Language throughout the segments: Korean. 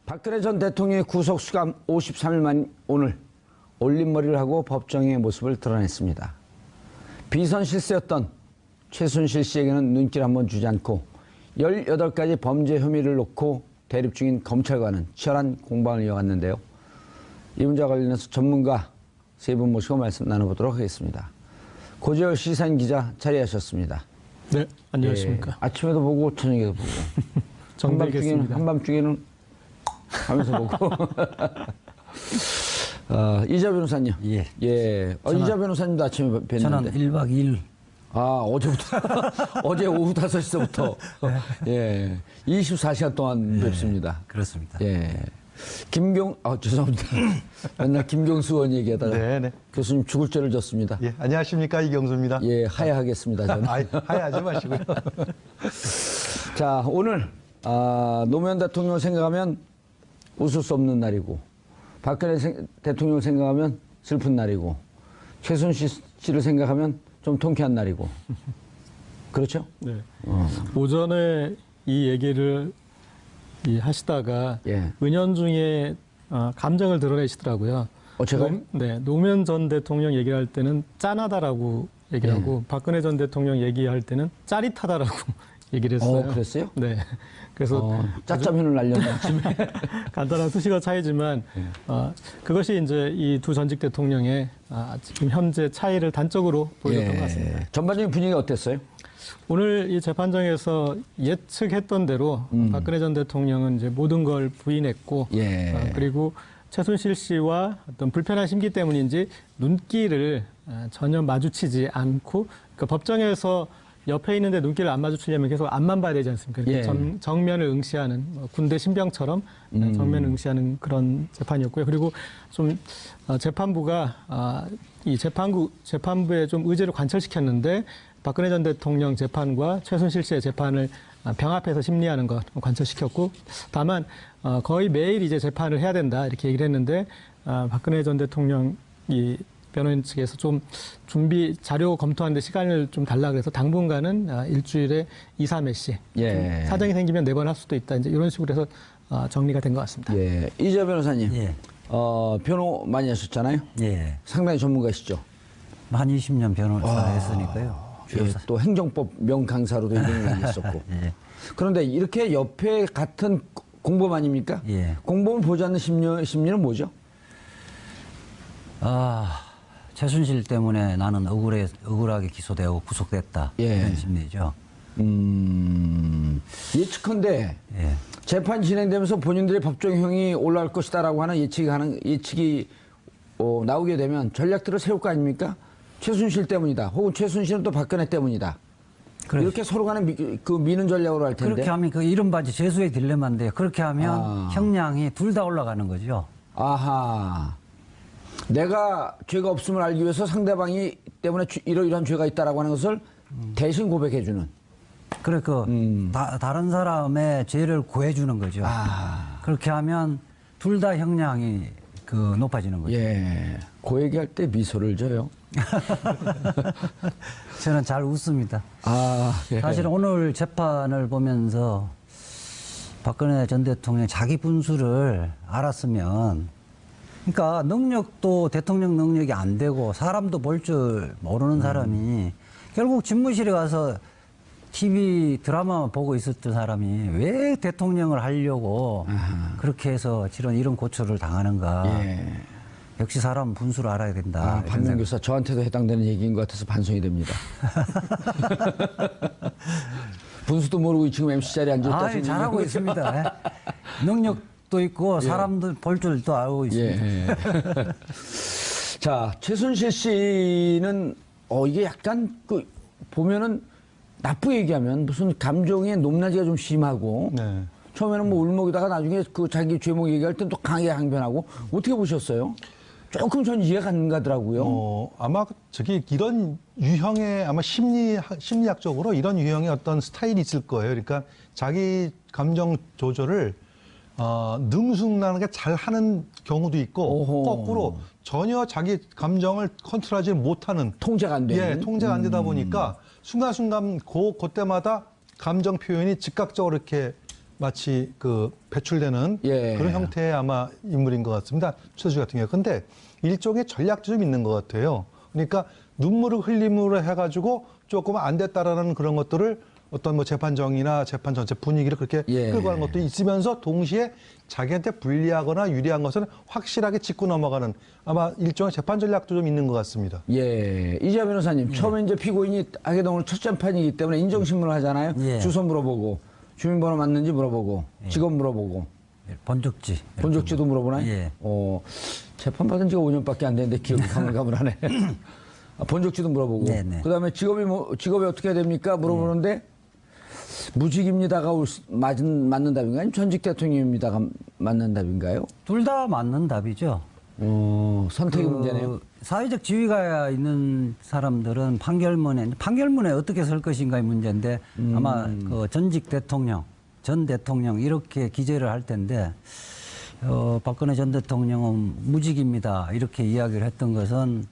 박근혜 전 대통령의 구속 수감 53일 만 오늘 올림머리를 하고 법정의 모습을 드러냈습니다. 비선 실세였던 최순실 씨에게는 눈길 한번 주지 않고 18가지 범죄 혐의를 놓고 대립 중인 검찰과는 치열한 공방을 이어갔는데요. 이 문제와 관련해서 전문가 세 분 모시고 말씀 나눠보도록 하겠습니다. 고재열 시사인 기자 자리하셨습니다. 네, 안녕하십니까. 예, 아침에도 보고 저녁에도 보고 한밤중에는 하면서 보고 이자 변호사님. 예. 예. 이자 변호사님도 아침에 뵀는데. 저는 1박 2일. 어제부터 어제 오후 5시부터 예. 24시간 동안 뵙습니다. 그렇습니다. 예. 죄송합니다. 맨날 김경수 의원 얘기하다가 네네. 교수님 죽을 죄를 졌습니다. 예, 안녕하십니까, 이경수입니다. 예, 하야하겠습니다, 저는. 하야하지 마시고요. 자, 오늘 노무현 대통령을 생각하면 웃을 수 없는 날이고, 박근혜 대통령을 생각하면 슬픈 날이고, 최순실 씨를 생각하면 좀 통쾌한 날이고, 그렇죠? 네. 오전에 이 얘기를 하시다가 예. 은연중에 감정을 드러내시더라고요. 제가요? 네, 노무현 전 대통령 얘기할 때는 짠하다라고 얘기를 하고 박근혜 전 대통령 얘기할 때는 짜릿하다라고 얘기를 했어요. 그랬어요? 네. 그래서 짜짜면을 날렸네, 아침에. 간단한 수식어 차이지만 그것이 이제 이 두 전직 대통령의 지금 현재 차이를 단적으로 보여줬던 것 같습니다. 전반적인 분위기가 어땠어요? 오늘 이 재판정에서 예측했던 대로 박근혜 전 대통령은 이제 모든 걸 부인했고, 예. 그리고 최순실 씨와 어떤 불편한 심기 때문인지 눈길을 전혀 마주치지 않고, 그러니까 법정에서 옆에 있는데 눈길을 안 마주치려면 계속 앞만 봐야 되지 않습니까? 예. 정면을 응시하는 군대 신병처럼 정면을 응시하는 그런 재판이었고요. 그리고 좀 재판부가 이 재판부의 좀 의제를 관철시켰는데. 박근혜 전 대통령 재판과 최순실 씨의 재판을 병합해서 심리하는 것 관철시켰고, 다만 거의 매일 이제 재판을 해야 된다 이렇게 얘기를 했는데 박근혜 전 대통령 이 변호인 측에서 좀 준비 자료 검토하는데 시간을 좀 달라 그래서 당분간은 일주일에 2, 3회씩 예. 사정이 생기면 4번 할 수도 있다 이제 이런 식으로 해서 정리가 된 것 같습니다. 예. 이재 변호사님. 예. 변호 많이 하셨잖아요. 예. 상당히 전문가시죠. 한 20년 변호사 했으니까요. 예, 또 행정법 명강사로도 이름을 남겼었고. 예. 그런데 이렇게 옆에 같은 공범 아닙니까? 예. 공범을 보지 않는 심리는 뭐죠? 최순실 때문에 나는 억울하게 기소되고 구속됐다. 예. 이런 심리죠. 예측컨대 예. 재판 진행되면서 본인들의 법정형이 올라갈 것이다라고 하는 예측이 나오게 되면 전략들을 세울 거 아닙니까? 최순실 때문이다. 혹은 최순실은 또 박근혜 때문이다. 그렇죠. 이렇게 서로 간에 미는 전략으로 할 텐데. 그렇게 하면 그 이른바 제수의 딜레마인데요. 그렇게 하면 형량이 둘 다 올라가는 거죠. 아하. 내가 죄가 없음을 알기 위해서 상대방이 때문에 이러이러한 죄가 있다라고 하는 것을 대신 고백해주는. 다른 사람의 죄를 구해주는 거죠. 그렇게 하면 둘 다 형량이 높아지는 거죠. 예. 그 얘기할 때 미소를 져요. 저는 잘 웃습니다. 예. 사실 오늘 재판을 보면서 박근혜 전 대통령이 자기 분수를 알았으면, 그러니까 능력도 대통령 능력이 안 되고 사람도 볼 줄 모르는 사람이 결국 집무실에 가서 TV 드라마만 보고 있었던 사람이 왜 대통령을 하려고 그렇게 해서 이런 고초를 당하는가. 예. 역시 사람 분수를 알아야 된다. 박명교사 저한테도 해당되는 얘기인 것 같아서 반성이 됩니다. 분수도 모르고 지금 MC 자리에 앉아있다. 잘하고 있습니다. 능력도 있고 사람도 볼 줄도 알고 있습니다. 예. 자, 최순실 씨는 이게 약간 보면은 나쁘게 얘기하면 무슨 감정의 높낮이가 좀 심하고 네. 처음에는 울먹이다가 나중에 자기 죄목 얘기할 땐 또 강하게 항변하고 어떻게 보셨어요? 조금 전 이해가 안 가더라고요. 아마 이런 유형의 아마 심리학적으로 이런 유형의 어떤 스타일이 있을 거예요. 그러니까 자기 감정 조절을 능숙하게 잘 하는 경우도 있고, 오호. 거꾸로 전혀 자기 감정을 컨트롤하지 못하는, 통제가 안 되는. 예, 통제가 안 되다 보니까 순간순간 그때마다 감정 표현이 즉각적으로 이렇게 마치 그 배출되는 예. 그런 형태의 아마 인물인 것 같습니다. 최순실 같은 경우. 근데 일종의 전략도 좀 있는 것 같아요. 그러니까 눈물을 흘림으로 해가지고 조금 안 됐다라는 그런 것들을 어떤 뭐 재판정이나 재판 전체 분위기를 그렇게 예. 끌고 가는 것도 있으면서 동시에 자기한테 불리하거나 유리한 것은 확실하게 짚고 넘어가는 아마 일종의 재판 전략도 좀 있는 것 같습니다. 예. 이재하 변호사님, 처음에 이제 피고인이 하게 된 오늘 첫 재판이기 때문에 인정신문을 하잖아요. 예. 주소 물어보고, 주민번호 맞는지 물어보고, 직업 물어보고, 본적지. 본적지도 물어보나요? 예. 재판 받은 지가 5년밖에 안 됐는데 기억이 가물가물하네. 본적지도 물어보고. 네네. 그다음에 직업이 어떻게 됩니까? 물어보는데 무직입니다가 맞는 답인가요? 아니면 전직 대통령입니다가 맞는 답인가요? 둘 다 맞는 답이죠. 선택의 문제네요. 사회적 지위가 있는 사람들은 판결문에 어떻게 쓸 것인가의 문제인데 아마 그 전직 대통령, 전 대통령 이렇게 기재를 할 텐데 박근혜 전 대통령은 무직입니다 이렇게 이야기를 했던 것은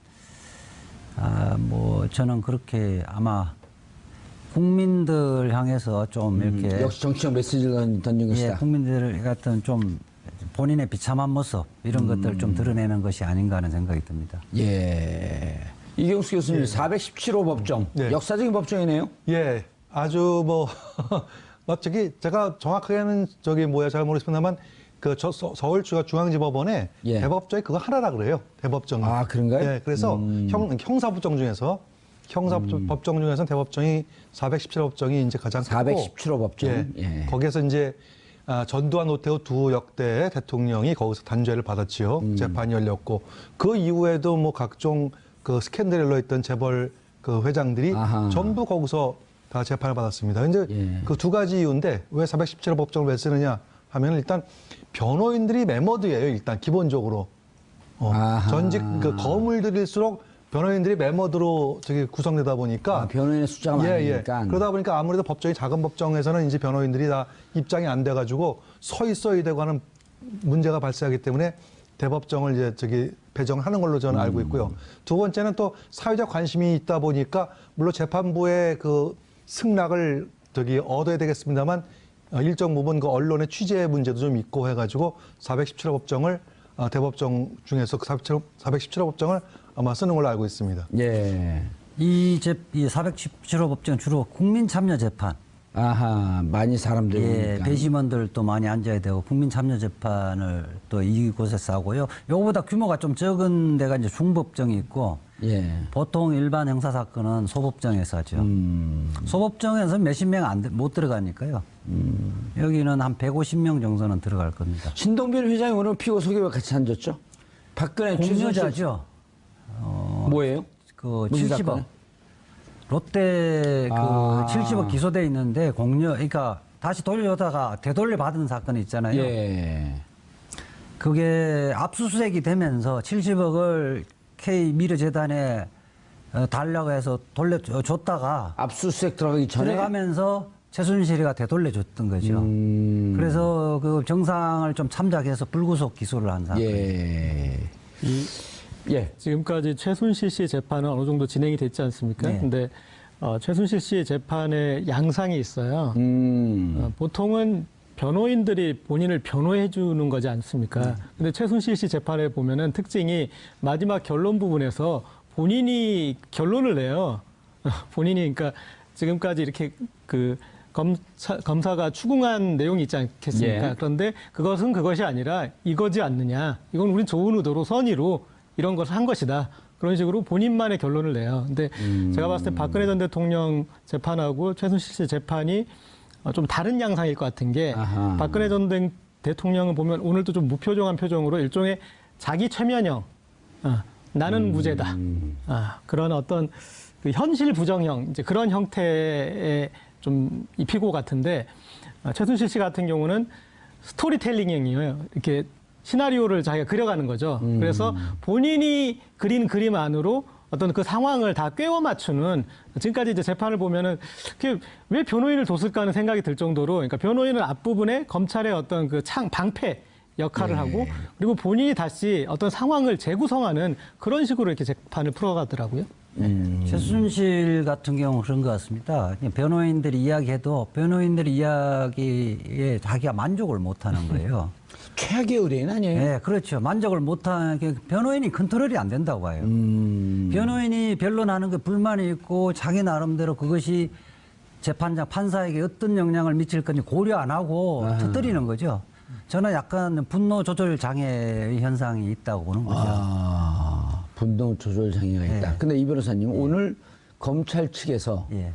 뭐 저는 그렇게 아마 국민들 향해서 좀 이렇게 역시 정치적 메시지를 던진 것이다. 예, 국민들 같은 좀 본인의 비참한 모습 이런 것들을 좀 드러내는 것이 아닌가 하는 생각이 듭니다. 예. 이경수 교수님, 417호 법정. 네. 역사적인 법정이네요. 예, 아주 뭐 저기 제가 정확하게는 잘 모르겠습니다만 그 서울중앙지법원에 예. 대법정이 그거 하나라 그래요. 대법정이. 아, 그런가요? 예, 그래서 형사법정 중에서 형사법정 중에서 대법정이 417호 법정이 이제 가장 크고 417호 법정. 예, 예. 거기에서 이제 전두환, 노태우 두 역대 대통령이 거기서 단죄를 받았지요. 재판이 열렸고 그 이후에도 뭐 각종 그 스캔들에 열려있던 재벌 그 회장들이 아하. 전부 거기서 다 재판을 받았습니다. 근데 예. 그 두 가지 이유인데 왜 417호 법정을 왜 쓰느냐 하면 일단 변호인들이 매머드예요. 일단 기본적으로 아하. 전직 그 거물들일수록 변호인들이 매머드로 구성되다 보니까 변호인의 숫자가 많으니까. 그러다 보니까 아무래도 법정이 작은 법정에서는 이제 변호인들이 다 입장이 안 돼가지고 서 있어야 되고 하는 문제가 발생하기 때문에 대법정을 이제 배정하는 걸로 저는 알고 있고요. 두 번째는 또 사회적 관심이 있다 보니까 물론 재판부의 그 승낙을 얻어야 되겠습니다만 일정 부분 그 언론의 취재 문제도 좀 있고 해가지고 417호 법정을 대법정 중에서 417호 법정을 아마 쓰는 걸로 알고 있습니다. 예. 이 417호 법정 주로 국민 참여 재판. 아하, 많이 사람들이 예, 오니까. 배심원들도 많이 앉아야 되고 국민 참여 재판을 또 이곳에서 하고요. 요거보다 규모가 좀 적은 데가 이제 중법정이 있고 예. 보통 일반 형사 사건은 소법정에서 하죠. 소법정에서 몇십 명 못 들어가니까요. 여기는 한 150명 정도는 들어갈 겁니다. 신동빈 회장이 오늘 피고 소개와 같이 앉았죠? 박근혜 최순실 공여자죠. 뭐예요? 그 무슨 70억. 사건이요? 롯데 그 아. 70억 기소돼 있는데 그러니까 다시 돌려다가 되돌려 받은 사건이 있잖아요. 예. 그게 압수수색이 되면서 70억을 K 미르재단에 달라고 해서 돌려줬다가 압수수색 들어가기 전에 들어가면서 최순실이가 되돌려줬던 거죠. 그래서 그 정상을 좀 참작해서 불구속 기소를 한 사건. 예. 예. 지금까지 최순실 씨 재판은 어느 정도 진행이 됐지 않습니까? 네. 근데 최순실 씨의 재판에 양상이 있어요. 보통은 변호인들이 본인을 변호해 주는 거지 않습니까? 근데 최순실 씨 재판에 보면은 특징이 마지막 결론 부분에서 본인이 결론을 내요. 본인이 그러니까 지금까지 이렇게 그 검사가 추궁한 내용이 있지 않겠습니까? 예. 그런데 그것은 그것이 아니라 이거지 않느냐. 이건 우린 좋은 의도로 선의로 이런 것을 한 것이다. 그런 식으로 본인만의 결론을 내요. 근데 제가 봤을 때 박근혜 전 대통령 재판하고 최순실 씨 재판이 좀 다른 양상일 것 같은 게 아하. 박근혜 전 대통령을 보면 오늘도 좀 무표정한 표정으로 일종의 자기 최면형, 나는 무죄다. 그런 어떤 그 현실 부정형, 이제 그런 형태의 좀 이 피고 같은데 최순실 씨 같은 경우는 스토리텔링형이에요. 이렇게 시나리오를 자기가 그려가는 거죠. 그래서 본인이 그린 그림 안으로 어떤 그 상황을 다 꿰어 맞추는 지금까지 이제 재판을 보면은 그게 왜 변호인을 뒀을까 하는 생각이 들 정도로 그러니까 변호인은 앞부분에 검찰의 어떤 그 방패 역할을 하고 그리고 본인이 다시 어떤 상황을 재구성하는 그런 식으로 이렇게 재판을 풀어가더라고요. 최순실 같은 경우는 그런 것 같습니다. 그냥 변호인들이 이야기해도 변호인들이 이야기에 자기가 만족을 못하는 거예요. 최악의 의뢰인 아니에요? 네, 그렇죠. 만족을 못하는 게 변호인이 컨트롤이 안 된다고 봐요. 변호인이 변론하는 게 불만이 있고 자기 나름대로 그것이 재판장 판사에게 어떤 영향을 미칠 건지 고려 안 하고 터뜨리는 거죠. 저는 약간 분노 조절 장애 현상이 있다고 보는 거죠. 아, 분노 조절 장애가 있다. 네. 근데 이 변호사님 오늘 검찰 측에서 예.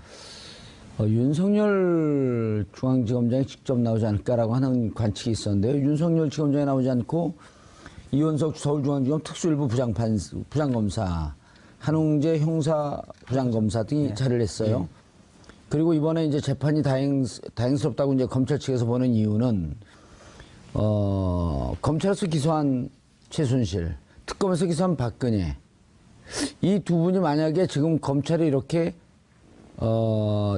윤석열 중앙지검장이 직접 나오지 않을까라고 하는 관측이 있었는데요. 윤석열 지검장이 나오지 않고 이원석 서울중앙지검 특수일부 부장검사, 한웅재 형사부장검사 등이 자리를 했어요. 그리고 이번에 이제 재판이 다행스럽다고 이제 검찰 측에서 보는 이유는 검찰에서 기소한 최순실, 특검에서 기소한 박근혜, 이 두 분이 만약에 지금 검찰이 이렇게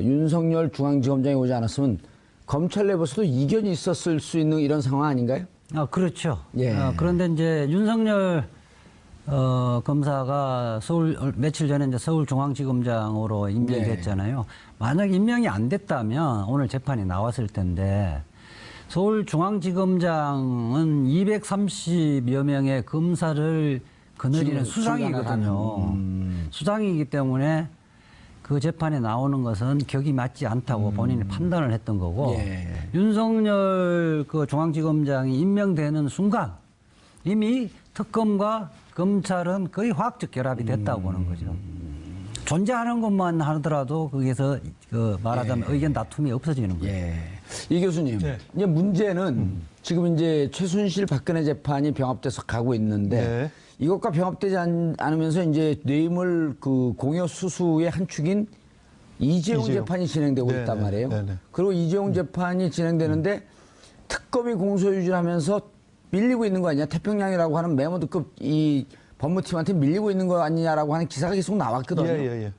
윤석열 중앙지검장이 오지 않았으면 검찰 내부에서도 이견이 있었을 수 있는 이런 상황 아닌가요? 아, 그렇죠. 예. 그런데 이제 윤석열 검사가 며칠 전에 이제 서울중앙지검장으로 임명이 네. 됐잖아요. 만약 임명이 안 됐다면 오늘 재판이 나왔을 텐데 서울중앙지검장은 230여 명의 검사를 거느리는 수장이거든요. 수장이기 때문에 그 재판에 나오는 것은 격이 맞지 않다고 본인이 판단을 했던 거고 예. 윤석열 그 중앙지검장이 임명되는 순간 이미 특검과 검찰은 거의 화학적 결합이 됐다고 보는 거죠. 존재하는 것만 하더라도 거기서 그 말하자면 의견 다툼이 없어지는 거예요. 예. 이 교수님, 네. 이제 문제는 지금 이제 최순실 박근혜 재판이 병합돼서 가고 있는데 네. 이것과 병합되지 않으면서 이제 뇌물 그 공여 수수의 한 축인 이재용 재판이 진행되고 네, 있단 네, 말이에요. 네, 네. 그리고 이재용 재판이 진행되는데 특검이 공소유지를 하면서 밀리고 있는 거 아니냐. 태평양이라고 하는 메모드급 이 법무팀한테 밀리고 있는 거 아니냐라고 하는 기사가 계속 나왔거든요. 예.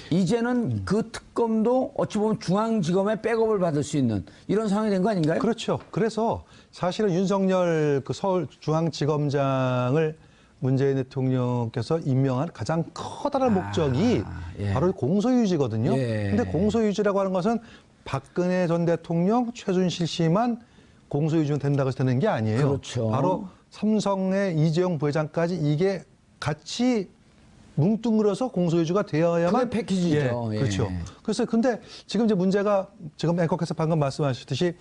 이제는 그 특검도 어찌 보면 중앙지검의 백업을 받을 수 있는 이런 상황이 된 거 아닌가요? 그렇죠. 그래서 사실은 윤석열 그 서울중앙지검장을 문재인 대통령께서 임명한 가장 커다란 목적이 예. 바로 공소유지거든요. 예. 근데 공소유지라고 하는 것은 박근혜 전 대통령, 최순실 씨만 공소유지는 된다고 해서 되는 게 아니에요. 그렇죠. 바로 삼성의 이재용 부회장까지 이게 같이 뭉뚱그려서 공소유지가 되어야만 그게 패키지죠. 예. 그렇죠. 그래서 근데 지금 이제 문제가 지금 앵커께서 방금 말씀하셨듯이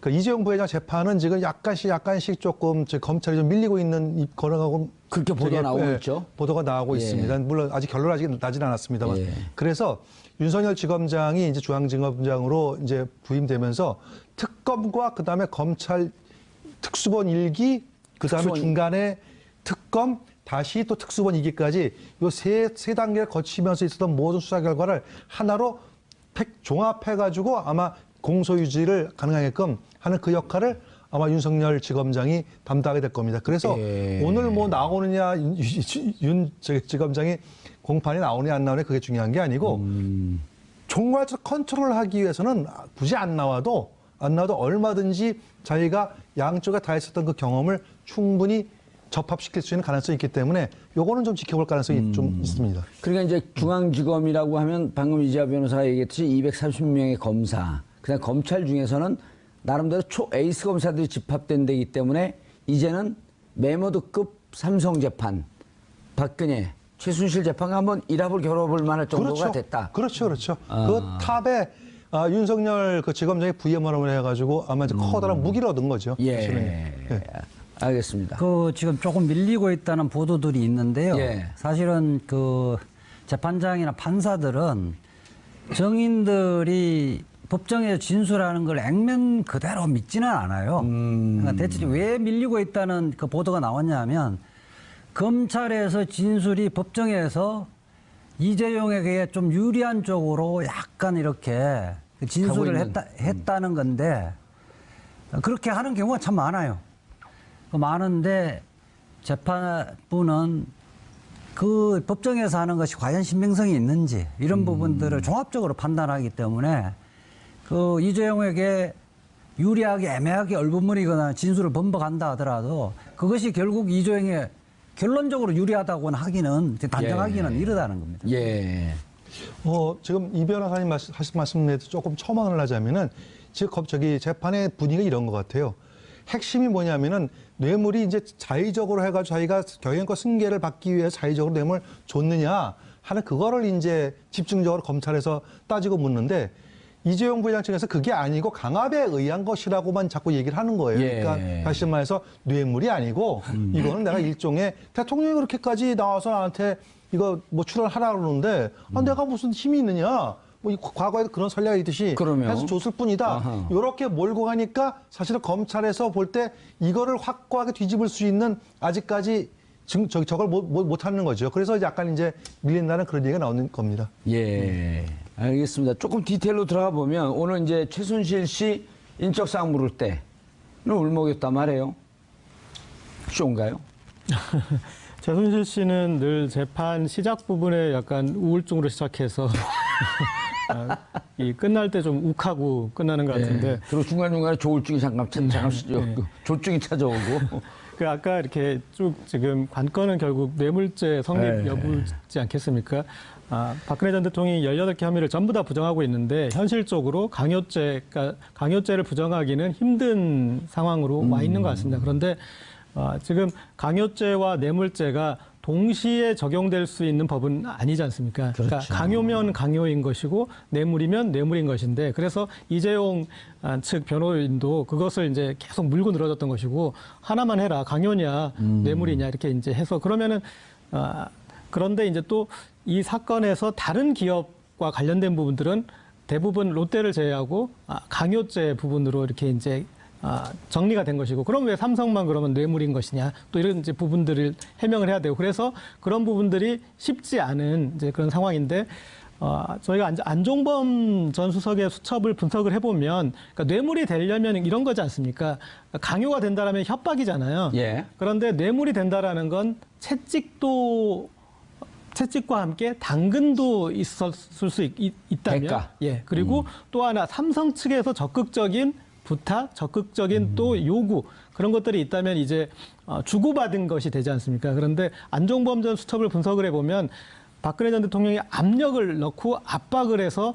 그 이재용 부회장 재판은 지금 약간씩 조금 검찰이 좀 밀리고 있는 걸어가고 그렇게 보도가 나오고 있죠. 보도가 나오고 예. 있습니다. 물론 아직 결론은 나진 않았습니다만. 예. 그래서 윤석열 지검장이 이제 중앙지검장으로 이제 부임되면서 특검과 그다음에 검찰 특수본 1기 그다음에 중간에 특검 다시 또 특수본 2기까지 요 세 단계를 거치면서 있었던 모든 수사 결과를 하나로 종합해가지고 아마 공소유지를 가능하게끔 하는 그 역할을 아마 윤석열 지검장이 담당하게 될 겁니다. 그래서 오늘 뭐 나오느냐 윤 지검장이 공판이 나오느냐 안 나오느냐 그게 중요한 게 아니고 총괄적 컨트롤하기 위해서는 굳이 안 나와도 얼마든지 자기가 양쪽에 다 했었던 그 경험을 충분히 접합시킬 수 있는 가능성이 있기 때문에 요거는 좀 지켜볼 가능성이 좀 있습니다. 그러니까 이제 중앙지검이라고 하면 방금 이재하 변호사가 얘기했듯이 230명의 검사, 그다음 검찰 중에서는 나름대로 에이스 검사들이 집합된 데이기 때문에 이제는 메모드급 삼성 재판, 박근혜, 최순실 재판과 한번 일합을 겨뤄볼 만할 정도가 됐다. 그렇죠. 그 탑에 윤석열 그 지검장이 부임을 해가지고 아마 이제 커다란 무기를 얻은 거죠. 예. 알겠습니다. 그 지금 조금 밀리고 있다는 보도들이 있는데요. 예. 사실은 그 재판장이나 판사들은 정인들이 법정에서 진술하는 걸 액면 그대로 믿지는 않아요. 그러니까 대체 왜 밀리고 있다는 그 보도가 나왔냐 하면 검찰에서 진술이 법정에서 이재용에게 좀 유리한 쪽으로 약간 이렇게 진술을 했다는 건데 그렇게 하는 경우가 참 많아요. 많은데 재판부는 그 법정에서 하는 것이 과연 신빙성이 있는지 이런 부분들을 종합적으로 판단하기 때문에 그 이재용에게 유리하게 애매하게 얼버무리거나 진술을 번복한다 하더라도 그것이 결국 이재용의 결론적으로 유리하다고는 하기는 단정하기는 예. 이르다는 겁니다. 예. 지금 이 변호사님 하신 말씀에 조금 첨언을 하자면은 지금 저기 재판의 분위기가 이런 것 같아요. 핵심이 뭐냐면은 뇌물이 이제 자의적으로 해가지고 자기가 경영권 승계를 받기 위해 자의적으로 뇌물을 줬느냐 하는 그거를 이제 집중적으로 검찰에서 따지고 묻는데 이재용 부회장 측에서 그게 아니고 강압에 의한 것이라고만 자꾸 얘기를 하는 거예요. 예. 그러니까 다시 말해서 뇌물이 아니고 이거는 내가 일종의 대통령이 그렇게까지 나와서 나한테 이거 뭐 출연하라 그러는데 내가 무슨 힘이 있느냐. 뭐 과거에도 그런 전략이 있듯이 그러면? 해서 줬을 뿐이다. 아하. 이렇게 몰고 가니까 사실은 검찰에서 볼 때 이거를 확고하게 뒤집을 수 있는 아직까지 저걸 못 하는 거죠. 그래서 약간 이제 밀린다는 그런 얘기가 나오는 겁니다. 예. 알겠습니다. 조금 디테일로 들어가 보면 오늘 이제 최순실 씨 인적사항 물을 때는 울먹였단 말이에요. 쇼인가요? 최순실 씨는 늘 재판 시작 부분에 약간 우울증으로 시작해서 이 끝날 때 좀 욱하고 끝나는 것 같은데. 예. 그리고 중간중간에 조울증이 잠깐 조증이 찾아오고. 그 아까 이렇게 쭉 지금 관건은 결국 뇌물죄 성립 네. 여부지 않겠습니까? 박근혜 전 대통령이 18개 혐의를 전부 다 부정하고 있는데 현실적으로 강요죄를 부정하기는 힘든 상황으로 와 있는 것 같습니다. 그런데 지금 강요죄와 뇌물죄가 동시에 적용될 수 있는 법은 아니지 않습니까? 그러니까 강요면 강요인 것이고 뇌물이면 뇌물인 것인데 그래서 이재용 측 변호인도 그것을 이제 계속 물고 늘어졌던 것이고 하나만 해라 강요냐 뇌물이냐 이렇게 이제 해서 그러면은 그런데 이제 또 이 사건에서 다른 기업과 관련된 부분들은 대부분 롯데를 제외하고 강요죄 부분으로 이렇게 이제 정리가 된 것이고 그럼 왜 삼성만 그러면 뇌물인 것이냐 또 이런 이제 부분들을 해명을 해야 되고 그래서 그런 부분들이 쉽지 않은 이제 그런 상황인데 저희가 안종범 전 수석의 수첩을 분석을 해보면 그러니까 뇌물이 되려면 이런 거지 않습니까? 강요가 된다라면 협박이잖아요. 예. 그런데 뇌물이 된다라는 건 채찍과 함께 당근도 있었을 수 있다면, 대가. 예 그리고 또 하나 삼성 측에서 적극적인 부탁, 적극적인 또 요구 그런 것들이 있다면 이제 주고받은 것이 되지 않습니까? 그런데 안종범 전 수첩을 분석을 해보면 박근혜 전 대통령이 압력을 넣고 압박을 해서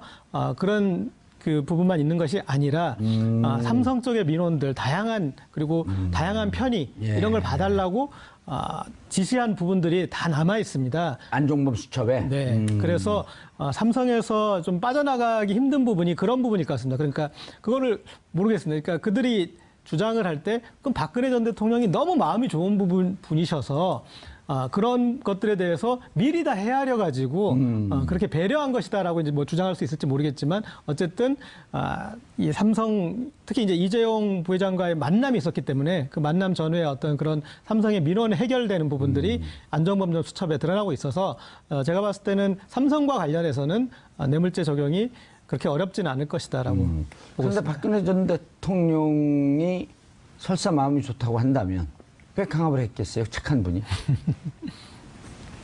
그런 그 부분만 있는 것이 아니라 삼성 쪽의 민원들 다양한 그리고 다양한 편의 예. 이런 걸 봐달라고 지시한 부분들이 다 남아 있습니다. 안종범 수첩에. 네. 그래서 삼성에서 좀 빠져나가기 힘든 부분이 그런 부분일 것 같습니다. 그러니까 그거를 모르겠습니다. 그러니까 그들이 주장을 할 때 그럼 박근혜 전 대통령이 너무 마음이 좋은 분이셔서 그런 것들에 대해서 미리 다 헤아려 가지고 그렇게 배려한 것이다라고 이제 뭐 주장할 수 있을지 모르겠지만 어쨌든 이 삼성 특히 이제 이재용 부회장과의 만남이 있었기 때문에 그 만남 전후에 어떤 그런 삼성의 민원이 해결되는 부분들이 안종범 전 수첩에 드러나고 있어서 제가 봤을 때는 삼성과 관련해서는 뇌물죄 적용이 그렇게 어렵지는 않을 것이다라고 보고 그런데 있습니다. 박근혜 전 대통령이 설사 마음이 좋다고 한다면 왜 강압을 했겠어요? 착한 분이.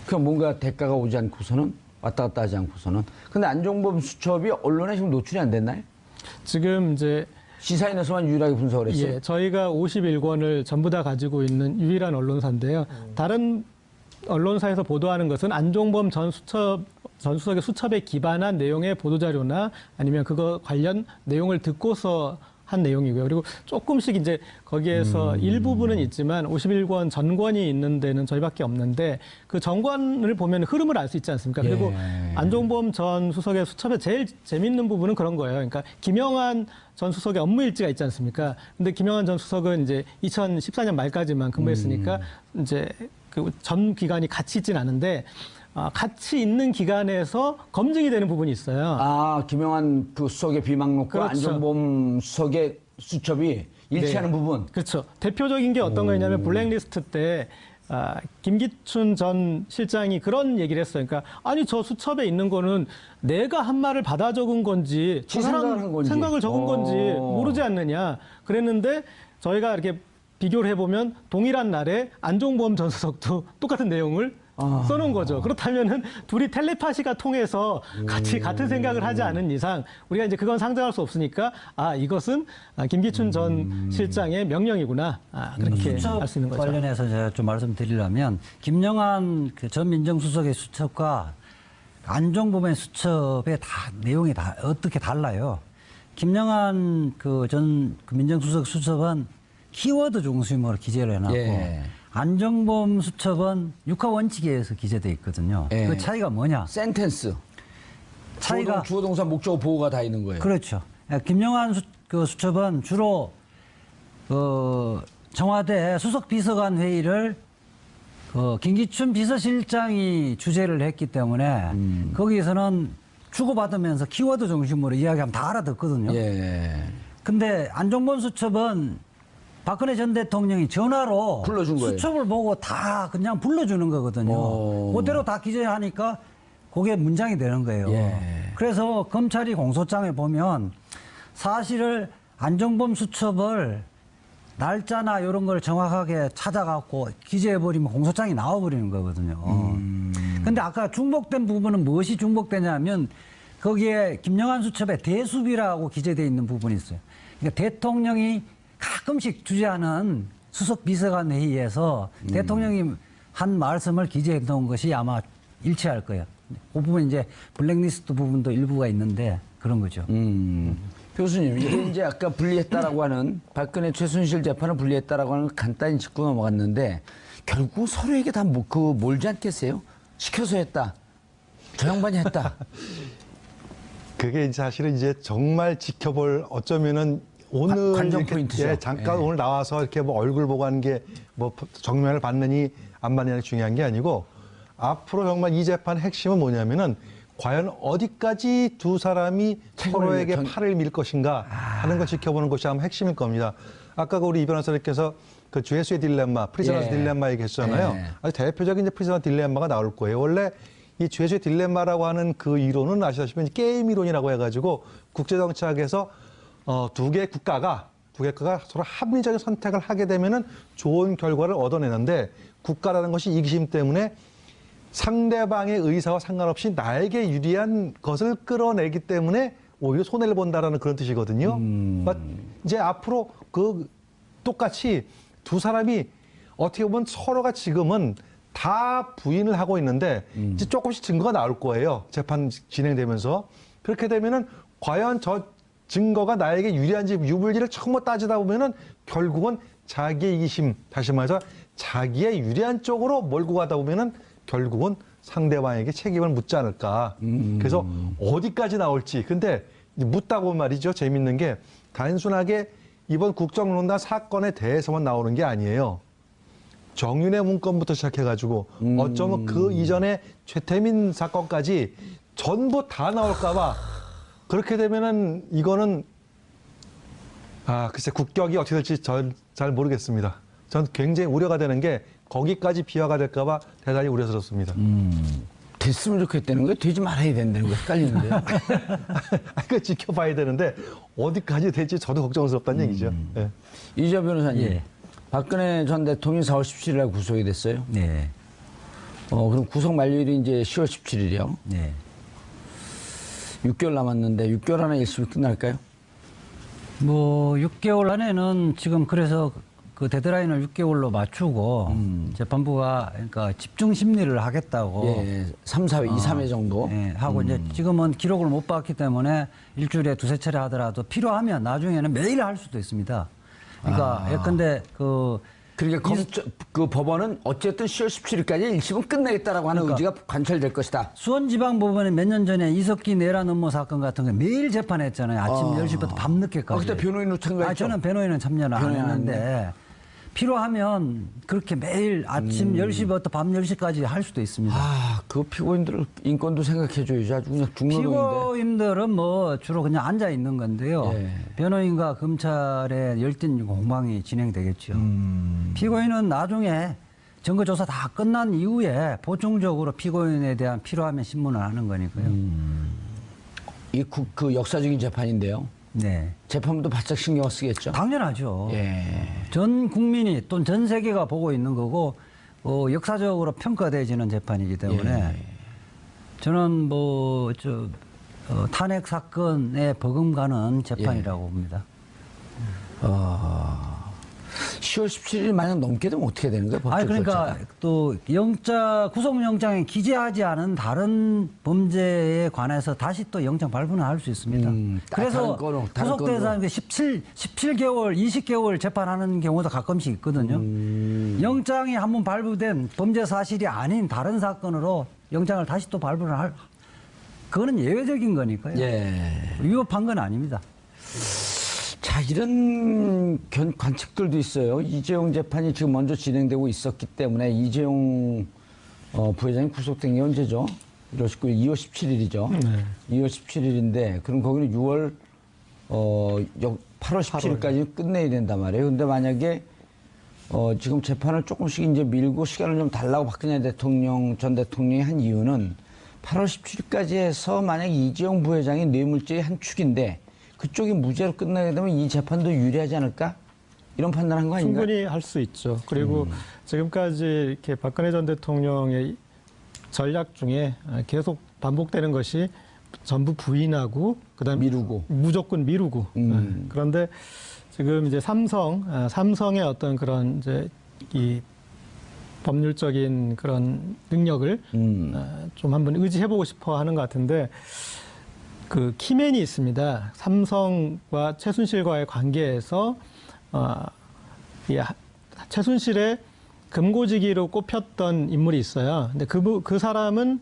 그 뭔가 대가가 오지 않고서는 왔다 갔다 하지 않고서는. 근데 안종범 수첩이 언론에 지금 노출이 안 됐나요? 지금 이제 시사인에서만 유일하게 분석을 했어요. 예, 저희가 51권을 전부 다 가지고 있는 유일한 언론사인데요. 다른 언론사에서 보도하는 것은 안종범 전 수석의 수첩에 기반한 내용의 보도자료나 아니면 그거 관련 내용을 듣고서 한 내용이고요. 그리고 조금씩 이제 거기에서 일부분은 있지만 51권 전권이 있는 데는 저희밖에 없는데 그 전권을 보면 흐름을 알 수 있지 않습니까? 그리고 안종범 전 수석의 수첩에 제일 재밌는 부분은 그런 거예요. 그러니까 김영한 전 수석의 업무 일지가 있지 않습니까? 근데 김영한 전 수석은 이제 2014년 말까지만 근무했으니까 이제 그 전 기간이 같이 있지는 않은데 같이 있는 기간에서 검증이 되는 부분이 있어요. 김영한 그 수석의 비망록과 그렇죠. 안종범 수석의 수첩이 일치하는 네. 부분. 그렇죠. 대표적인 게 어떤 거냐면 블랙리스트 때 김기춘 전 실장이 그런 얘기를 했어요. 그러니까 아니 저 수첩에 있는 거는 내가 한 말을 받아 적은 건지 저 생각을 한 건지. 생각을 적은 건지 모르지 않느냐 그랬는데 저희가 이렇게 비교를 해보면 동일한 날에 안종범 전 수석도 똑같은 내용을 써놓은 거죠. 그렇다면은 둘이 텔레파시가 통해서 같이 같은 생각을 하지 않은 이상 우리가 이제 그건 상정할 수 없으니까 이것은 김기춘 전 실장의 명령이구나. 그렇게 알 수 있는 거죠. 관련해서 제가 좀 말씀드리려면 김영한 그 전 민정수석의 수첩과 안종범의 수첩의 다 내용이 다 어떻게 달라요. 김영한 그 전 민정수석 수첩은 키워드 중심으로 기재를 해놨고 예. 안종범 수첩은 육하 원칙에 의해서 기재돼 있거든요. 예. 그 차이가 뭐냐? 센텐스. 차이가 주어 동사 목적어 보호가 다 있는 거예요. 그렇죠. 김영한 그 수첩은 주로 청와대 수석 비서관 회의를 김기춘 비서실장이 주재를 했기 때문에 거기서는 주고받으면서 키워드 중심으로 이야기하면 다 알아듣거든요. 예. 근데 안종범 수첩은 박근혜 전 대통령이 전화로 불러준 거예요. 수첩을 보고 다 그냥 불러주는 거거든요. 그대로 다 기재하니까 그게 문장이 되는 거예요. 예. 그래서 검찰이 공소장에 보면 사실을 안종범 수첩을 날짜나 이런 걸 정확하게 찾아갖고 기재해버리면 공소장이 나와버리는 거거든요. 근데 아까 중복된 부분은 무엇이 중복되냐면 거기에 김영한 수첩에 대수비라고 기재되어 있는 부분이 있어요. 그러니까 대통령이 가끔씩 주재하는 수석 비서관 회의에서 대통령이 한 말씀을 기재해 놓은 것이 아마 일치할 거예요. 그 부분 이제 블랙리스트 부분도 일부가 있는데 그런 거죠. 교수님, 이게 이제 아까 분리했다라고 하는 박근혜 최순실 재판을 분리했다라고 하는 걸 간단히 짚고 넘어갔는데 결국 서로에게 다 몰지 않겠어요? 시켜서 했다. 저 양반이 했다. 그게 사실은 이제 정말 지켜볼 어쩌면은 오늘 관전 이렇게, 포인트죠. 예, 잠깐 예. 오늘 나와서 이렇게 뭐 얼굴 보고 하는 게 뭐 정면을 받느니 안 받느니 중요한 게 아니고 앞으로 정말 이 재판 핵심은 뭐냐면은 과연 어디까지 두 사람이 서로에게 팔을 밀 것인가 하는 걸 지켜보는 것이 아마 핵심일 겁니다. 아까 우리 이 변호사님께서 그 죄수의 딜레마, 프리저너스 예. 딜레마 얘기했잖아요. 예. 아주 대표적인 이제 프리저너 딜레마가 나올 거예요. 원래 이 죄수의 딜레마라고 하는 그 이론은 아시다시피 게임 이론이라고 해가지고 국제정치학에서 두 개의 국가가 서로 합리적인 선택을 하게 되면은 좋은 결과를 얻어내는데 국가라는 것이 이기심 때문에 상대방의 의사와 상관없이 나에게 유리한 것을 끌어내기 때문에 오히려 손해를 본다라는 그런 뜻이거든요. 그러니까 이제 앞으로 그 똑같이 두 사람이 어떻게 보면 서로가 지금은 다 부인을 하고 있는데 이제 조금씩 증거가 나올 거예요. 재판 진행되면서. 그렇게 되면은 과연 저 증거가 나에게 유리한지 유불리를 처음 따지다 보면은 결국은 자기의 이기심, 다시 말해서 자기의 유리한 쪽으로 몰고 가다 보면은 결국은 상대방에게 책임을 묻지 않을까. 그래서 어디까지 나올지. 근데 묻다고 말이죠. 재밌는 게 단순하게 이번 국정농단 사건에 대해서만 나오는 게 아니에요. 정윤회 문건부터 시작해가지고 어쩌면 그 이전에 최태민 사건까지 전부 다 나올까봐 그렇게 되면은 이거는 글쎄 국격이 어떻게 될지 잘 모르겠습니다. 전 굉장히 우려가 되는 게 거기까지 비화가 될까봐 대단히 우려스럽습니다. 됐으면 좋겠다는 거예요? 되지 말아야 된다는 거예요? 헷갈리는데요. 그 지켜봐야 되는데 어디까지 될지 저도 걱정스럽다는 얘기죠. 네. 이재 변호사님, 예. 박근혜 전 대통령이 4월 17일 날 구속이 됐어요. 네. 그럼 구속 만료일이 이제 10월 17일이요. 네. 6개월 남았는데 6개월 안에 1심이 끝날까요? 뭐 6개월 안에는 지금 그래서 그 데드라인을 6개월로 맞추고 재판부가 그러니까 집중 심리를 하겠다고 예, 3, 4회, 2, 3회 정도. 예, 하고 이제 지금은 기록을 못 봤기 때문에 일주일에 두세 차례 하더라도 필요하면 나중에는 매일 할 수도 있습니다. 그러니까 예컨대 그러니까 그 법원은 어쨌든 10월 17일까지 1심은 끝내겠다라고 하는 의지가 관철될 것이다. 수원지방법원에 몇 년 전에 이석기 내란 음모 사건 같은 거 매일 재판했잖아요. 아침 10시부터 밤늦게까지. 그때 변호인으로 참가했죠? 저는 변호인은 참여를 안 변호인은 했는데 필요하면 그렇게 매일 아침 10시부터 밤 10시까지 할 수도 있습니다. 그 피고인들 인권도 생각해줘야지. 아주 그냥 중노동인데. 피고인들은 뭐 주로 그냥 앉아 있는 건데요. 예. 변호인과 검찰의 열띤 공방이 진행되겠죠. 피고인은 나중에 증거조사 다 끝난 이후에 보충적으로 피고인에 대한 필요하면 신문을 하는 거니까요. 그 역사적인 재판인데요. 네. 재판부도 바짝 신경 쓰겠죠. 당연하죠. 예. 전 국민이 또는 전 세계가 보고 있는 거고 역사적으로 평가되어지는 재판이기 때문에 예. 저는 탄핵 사건에 버금가는 재판이라고 봅니다. 10월 17일 만약 넘게 되면 어떻게 되는 거예요? 법적 그러니까 절차가? 또 구속영장에 기재하지 않은 다른 범죄에 관해서 다시 또 영장 발부는 할 수 있습니다. 그래서 구속된 사람이 17개월, 20개월 재판하는 경우도 가끔씩 있거든요. 영장이 한번 발부된 범죄 사실이 아닌 다른 사건으로 영장을 다시 또 발부를 그거는 예외적인 거니까요. 예. 위법한 건 아닙니다. 자, 이런 관측들도 있어요. 이재용 재판이 지금 먼저 진행되고 있었기 때문에 이재용 부회장이 구속된 게 언제죠? 1월 19일, 2월 17일이죠. 네. 2월 17일인데, 그럼 거기는 8월 17일까지 끝내야 된단 말이에요. 근데 만약에 지금 재판을 조금씩 이제 밀고 시간을 좀 달라고 박근혜 전 대통령이 한 이유는 8월 17일까지 해서 만약 이재용 부회장이 뇌물죄의 한 축인데 그쪽이 무죄로 끝나게 되면 이 재판도 유리하지 않을까? 이런 판단한 거 아닌가요? 충분히 할 수 있죠. 그리고 지금까지 이렇게 박근혜 전 대통령의 전략 중에 계속 반복되는 것이 전부 부인하고 그다음에 미루고. 무조건 미루고. 그런데 지금 이제 삼성의 어떤 그런 이제 이 법률적인 그런 능력을 좀 한번 의지해보고 싶어 하는 것 같은데 그 키맨이 있습니다. 삼성과 최순실과의 관계에서 최순실의 금고지기로 꼽혔던 인물이 있어요. 근데 그 사람은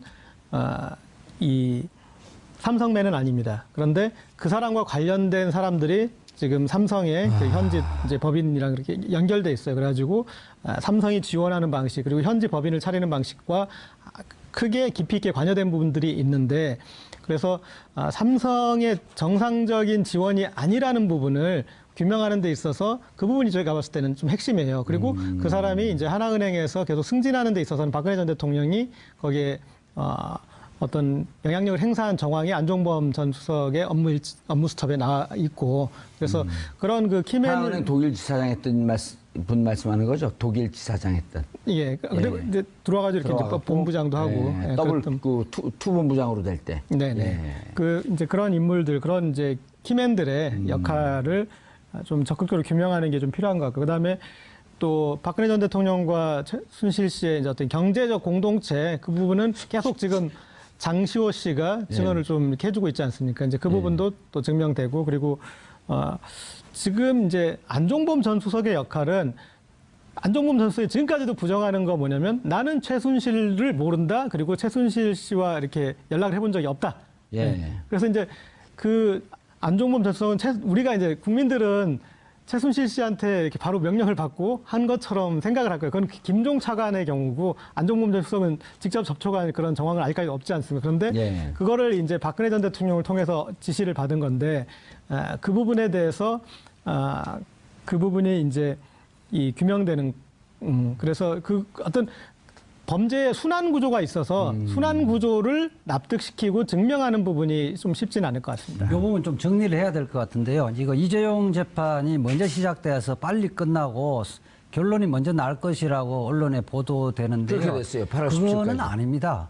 이 삼성맨은 아닙니다. 그런데 그 사람과 관련된 사람들이 지금 삼성의 그 현지 이제 법인이랑 이렇게 연결돼 있어요. 그래가지고 삼성이 지원하는 방식 그리고 현지 법인을 차리는 방식과 크게 깊이 있게 관여된 부분들이 있는데 그래서 삼성의 정상적인 지원이 아니라는 부분을 규명하는 데 있어서 그 부분이 저희가 봤을 때는 좀 핵심이에요. 그리고 그 사람이 이제 하나은행에서 계속 승진하는 데 있어서는 박근혜 전 대통령이 거기에 어떤 영향력을 행사한 정황이 안종범 전 수석의 업무 수첩에 나와 있고 그래서 그런 그 하나은행 독일 지사장 했던 분 말씀하는 거죠? 독일 지사장 했던. 예. 그리고 이제 들어와가지고 이렇게 이제 본부장도 하고 예, 예, 더블 그랬던 투본부장으로 될 때. 네네. 예. 그 이제 그런 인물들, 그런 이제 키맨들의 역할을 좀 적극적으로 규명하는 게 좀 필요한 것 같고, 그 다음에 또 박근혜 전 대통령과 최순실 씨의 이제 어떤 경제적 공동체 그 부분은 계속 지금 장시호 씨가 증언을 좀 이렇게 해주고 있지 않습니까? 이제 그 부분도 또 증명되고 그리고 지금 이제 안종범 전 수석의 역할은 안종범 전 수석이 지금까지도 부정하는 거 뭐냐면 나는 최순실을 모른다. 그리고 최순실 씨와 이렇게 연락을 해본 적이 없다. 예. 네. 그래서 이제 그 안종범 전 수석은 우리가 이제 국민들은 최순실 씨한테 이렇게 바로 명령을 받고 한 것처럼 생각을 할 거예요. 그건 김종 차관의 경우고 안종범 전 수석은 직접 접촉한 그런 정황은 아직까지 없지 않습니까? 그런데 예. 그거를 이제 박근혜 전 대통령을 통해서 지시를 받은 건데 그 부분에 대해서 그 부분이 이제 이 규명되는 그래서 그 어떤 범죄의 순환 구조가 있어서 순환 구조를 납득시키고 증명하는 부분이 좀 쉽지는 않을 것 같습니다. 이 부분 좀 정리를 해야 될 것 같은데요. 이거 이재용 재판이 먼저 시작돼서 빨리 끝나고 결론이 먼저 날 것이라고 언론에 보도되는데요. 그렇게 됐어요. 8월 17일까지. 그거는 아닙니다.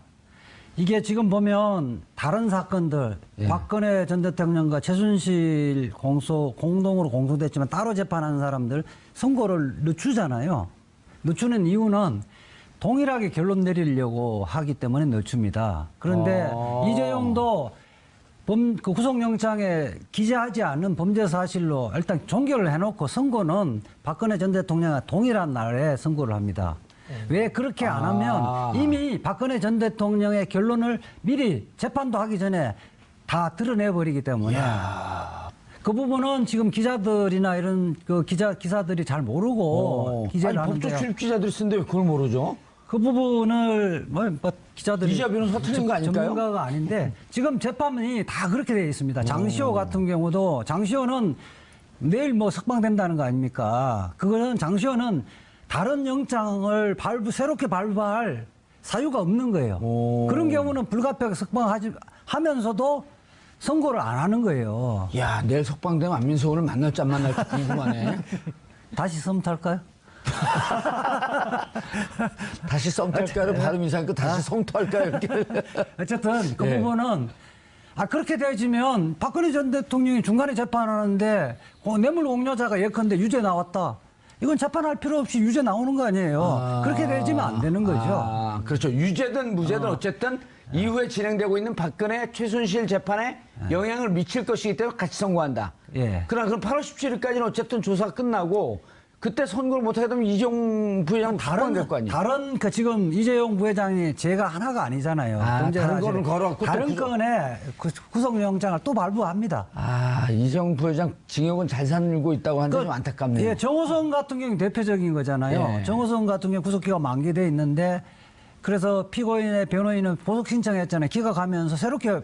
이게 지금 보면 다른 사건들 예. 박근혜 전 대통령과 최순실 공동으로 공소됐지만 따로 재판하는 사람들 선고를 늦추잖아요. 늦추는 이유는 동일하게 결론 내리려고 하기 때문에 늦춥니다. 그런데 이재용도 그 구속영장에 기재하지 않은 범죄 사실로 일단 종결을 해놓고 선고는 박근혜 전 대통령과 동일한 날에 선고를 합니다. 왜 그렇게 안 하면 이미 박근혜 전 대통령의 결론을 미리 재판도 하기 전에 다 드러내버리기 때문에 그 부분은 지금 기자들이나 이런 그 기사들이 잘 모르고 기재를 아니, 하는데요. 법조 출입 기자들이 쓰는데 왜 그걸 모르죠? 그 부분을 뭐 기자들이 기자 변호사 틀린 거 아닐까요? 전문가가 아닌데 지금 재판이 다 그렇게 되어 있습니다. 장시호 같은 경우도 장시호는 내일 뭐 석방된다는 거 아닙니까? 그거는 장시호는 다른 영장을 새롭게 발부할 사유가 없는 거예요. 그런 경우는 불가피하게 석방하면서도 선고를 안 하는 거예요. 야, 내일 석방되면 안민석 오늘 만날지 안 만날지 궁금하네. 다시 썸 탈까요? 다시 썸 탈까요? 발음 이상하니까 다시 성토할까요? 이렇게. 어쨌든 그 예. 부분은 그렇게 되어지면 박근혜 전 대통령이 중간에 재판하는데 뇌물 공여자가 예컨대 유죄 나왔다. 이건 재판할 필요 없이 유죄 나오는 거 아니에요. 그렇게 되어지면 안 되는 거죠. 그렇죠. 유죄든 무죄든 어쨌든 이후에 진행되고 있는 박근혜 최순실 재판에 영향을 미칠 것이기 때문에 같이 선고한다. 예. 그럼 8월 17일까지는 어쨌든 조사가 끝나고 그때 선고를 못하게 되면 이재용 부회장 다른 거 아니에요? 다른 지금 이재용 부회장이 죄가 하나가 아니잖아요. 범죄 다른 사실. 거를 걸어갖고 다른 또 건에 구속영장을 또 발부합니다. 이재용 부회장 징역은 잘 살고 있다고 하는데 좀 안타깝네요. 예, 정호성 같은 경우 대표적인 거잖아요. 예. 정호성 같은 경우 구속기가 만기돼 있는데 그래서 피고인의 변호인은 보석 신청했잖아요. 기각하면서 새롭게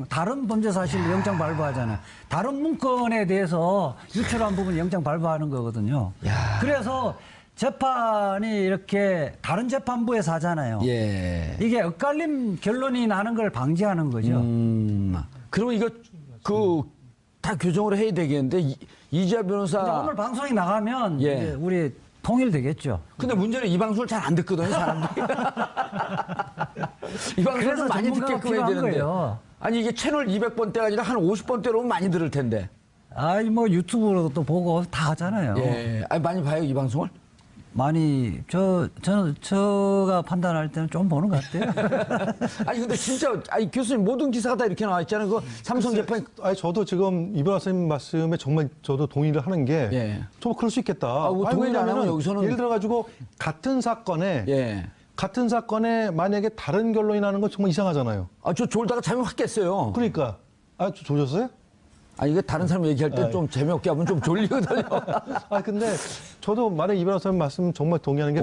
다른 범죄 사실로 영장 발부하잖아요. 다른 문건에 대해서 유출한 부분 영장 발부하는 거거든요. 그래서 재판이 이렇게 다른 재판부에서 하잖아요. 예. 이게 엇갈림 결론이 나는 걸 방지하는 거죠. 그러면 이거 다 교정을 해야 되겠는데 이재화 변호사. 이제 오늘 방송이 나가면 예. 이제 우리 통일되겠죠. 근데 문제는 이 방송을 잘 안 듣거든요, 사람들이. 이 방송을 그래서 좀 많이 전문가가 듣게끔 해야 필요한 되는데. 거예요. 아니 이게 채널 200번대가 아니라 한 50번대로 오면 많이 들을 텐데. 뭐 유튜브로도 또 보고 다 하잖아요. 예. 많이 봐요, 이 방송을? 많이 제가 판단할 때는 좀 보는 것 같아요. 아니 근데 진짜 교수님 모든 기사가 다 이렇게 나와 있잖아요. 그 삼성 재판. 저도 지금 이 변호사님 말씀에 정말 저도 동의를 하는 게 예. 저 그럴 수 있겠다. 동의를 안 하면 왜냐면은 여기서는 예를 들어 가지고 같은 사건에 만약에 다른 결론이 나는 건 정말 이상하잖아요. 저 졸다가 잠이 확 깼어요. 그러니까 조졌어요? 이게 다른 사람 얘기할 때 좀 재미없게 하면 좀 졸리거든요. 근데 저도 만약에 이 변호사님 말씀 정말 동의하는 게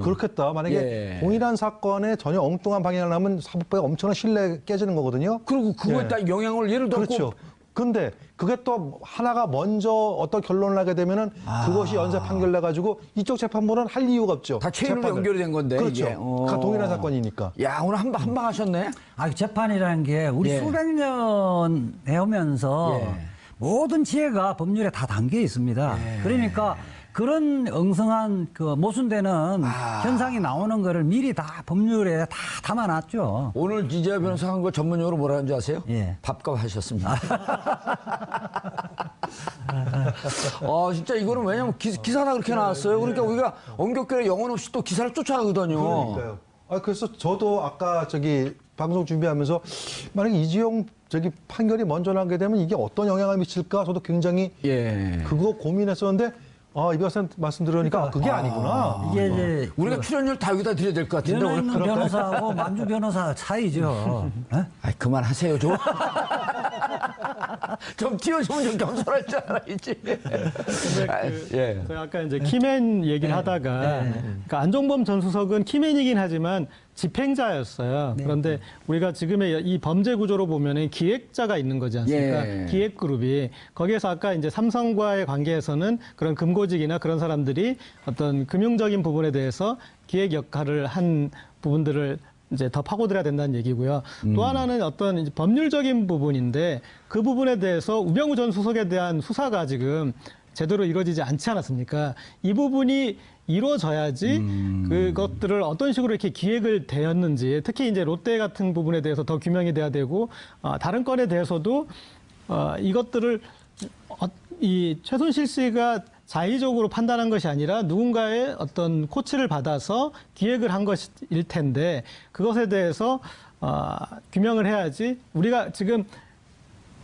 그렇겠다. 만약에 예. 동일한 사건에 전혀 엉뚱한 방향을 하면 사법부에 엄청난 신뢰 깨지는 거거든요. 그리고 그거에 예. 딱 영향을 예를 들어 그렇죠. 근데 그게 또 하나가 먼저 어떤 결론을 하게 되면은 그것이 연쇄 판결 나가지고 이쪽 재판부는 할 이유가 없죠. 다 체인으로 재판을. 연결이 된 건데. 그렇죠. 이게. 다 동일한 사건이니까. 야 오늘 한 방 하셨네. 재판이라는 게 우리 예. 수백 년 해오면서 예. 모든 지혜가 법률에 다 담겨 있습니다. 그러니까 그런 엉성한 모순되는 현상이 나오는 거를 미리 다 법률에 다 담아놨죠. 오늘 이재화 변호사 한 거 전문용어로 뭐라 하는지 아세요? 예. 밥값 하셨습니다. 진짜 이거는 왜냐면 기사가 그렇게 나왔어요. 그러니까 우리가 엄격하게 영혼 없이 또 기사를 쫓아가거든요. 그러니까요. 그래서 저도 아까 방송 준비하면서 만약에 이재용 판결이 먼저 나게 되면 이게 어떤 영향을 미칠까 저도 굉장히 그거 고민했었는데 이 변호사님 말씀 들으니까 그게 아니구나. 이게 이제 우리가 출연료를 다 여기다 드려야 될 것 같은데 연어 오늘. 있는 변호사하고 만주 변호사 차이죠. 그만하세요 좀. 좀 띄워주면 좀 겸손할 줄 알아야지. 예. 저희 아까 이제 키맨 얘기를 하다가 그러니까 안종범 전 수석은 키맨이긴 하지만 집행자였어요. 그런데 우리가 지금의 이 범죄 구조로 보면은 기획자가 있는 거지 않습니까? 기획 그룹이 거기에서 아까 이제 삼성과의 관계에서는 그런 금고직이나 그런 사람들이 어떤 금융적인 부분에 대해서 기획 역할을 한 부분들을 이제 더 파고들어야 된다는 얘기고요. 또 하나는 어떤 이제 법률적인 부분인데 그 부분에 대해서 우병우 전 수석에 대한 수사가 지금 제대로 이루어지지 않지 않았습니까? 이 부분이 이루어져야지 그것들을 어떤 식으로 이렇게 기획을 대었는지 특히 이제 롯데 같은 부분에 대해서 더 규명이 돼야 되고 다른 건에 대해서도 이것들을 이 최순실 씨가 자의적으로 판단한 것이 아니라 누군가의 어떤 코치를 받아서 기획을 한 것일 텐데 그것에 대해서 규명을 해야지 우리가 지금